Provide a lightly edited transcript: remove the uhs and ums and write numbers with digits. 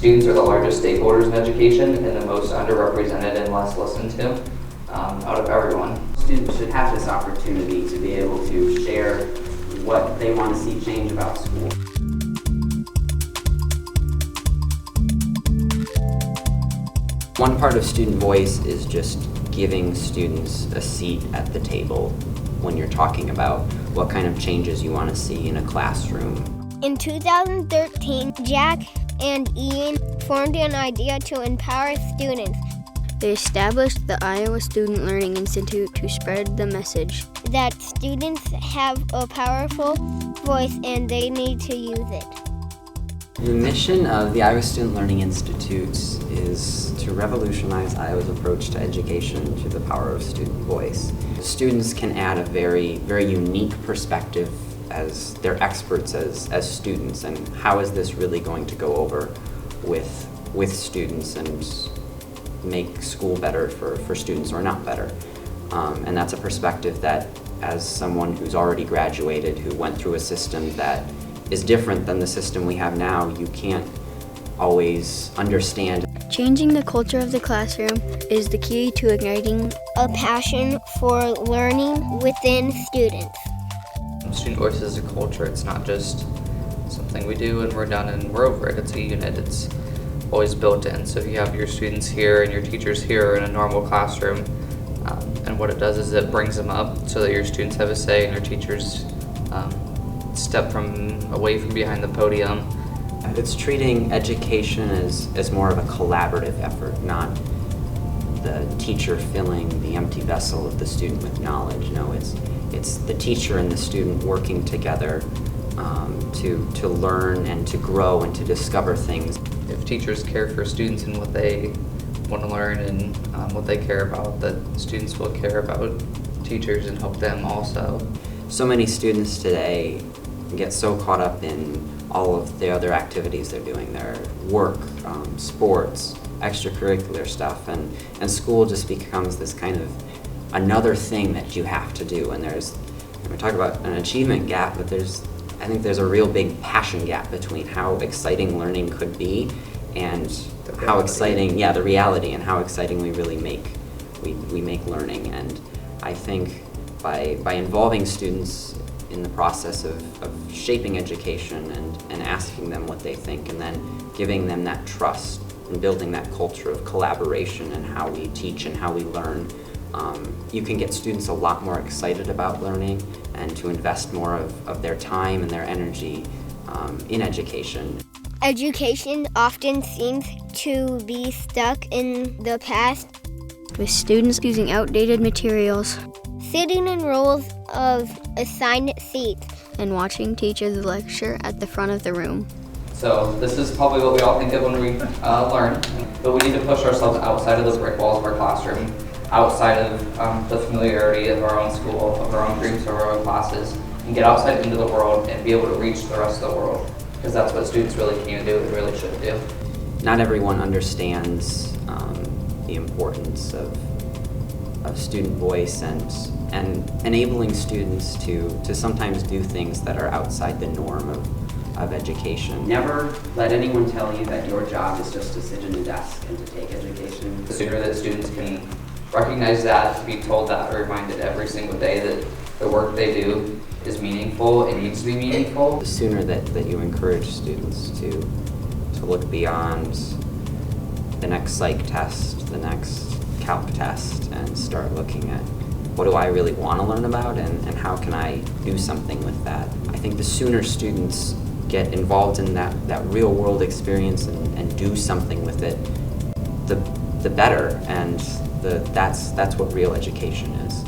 Students are the largest stakeholders in education and the most underrepresented and less listened to out of everyone. Students should have this opportunity to be able to share what they want to see change about school. One part of student voice is just giving students a seat at the table when you're talking about what kind of changes you want to see in a classroom. In 2013, Jack and Ian formed an idea to empower students. They established the Iowa Student Learning Institute to spread the message that students have a powerful voice and they need to use it. The mission of the Iowa Student Learning Institutes is to revolutionize Iowa's approach to education through the power of student voice. Students can add a very, very unique perspective as they're experts as students, and how is this really going to go over with students and make school better for students or not better. And that's a perspective that, as someone who's already graduated, who went through a system that is different than the system we have now, you can't always understand. Changing the culture of the classroom is the key to igniting a passion for learning within students. Student voice is a culture. It's not just something we do and we're done and we're over it. It's a unit. It's always built in. So if you have your students here and your teachers here in a normal classroom, and what it does is it brings them up so that your students have a say and your teachers step away from behind the podium. It's treating education as more of a collaborative effort, not the teacher filling the empty vessel of the student with knowledge. No, it's the teacher and the student working together to learn and to grow and to discover things. If teachers care for students and what they want to learn and what they care about, that students will care about teachers and help them also. So many students today get so caught up in all of the other activities they're doing, their work, sports, extracurricular stuff, and school just becomes this kind of another thing that you have to do. And we talk about an achievement gap, but I think there's a real big passion gap between how exciting learning could be and how exciting, the reality, and how exciting we really make learning. And I think by involving students in the process of shaping education and asking them what they think, and then giving them that trust and building that culture of collaboration and how we teach and how we learn, you can get students a lot more excited about learning and to invest more of their time and their energy in education. Education often seems to be stuck in the past, with students using outdated materials, sitting in rows of assigned seats, and watching teachers lecture at the front of the room. So this is probably what we all think of when we learn, but we need to push ourselves outside of the brick walls of our classroom, outside of the familiarity of our own school, of our own dreams, of our own classes, and get outside into the world and be able to reach the rest of the world, because that's what students really can do and really should do. Not everyone understands the importance of student voice and enabling students to sometimes do things that are outside the norm of education. Never let anyone tell you that your job is just to sit in a desk and to take education. The sooner that students can recognize that, be told that, or reminded every single day that the work they do is meaningful, it needs to be meaningful. The sooner that you encourage students to look beyond the next psych test, the next calc test, and start looking at what do I really want to learn about and how can I do something with that. I think the sooner students get involved in that real world experience and do something with it, the better, and that's what real education is.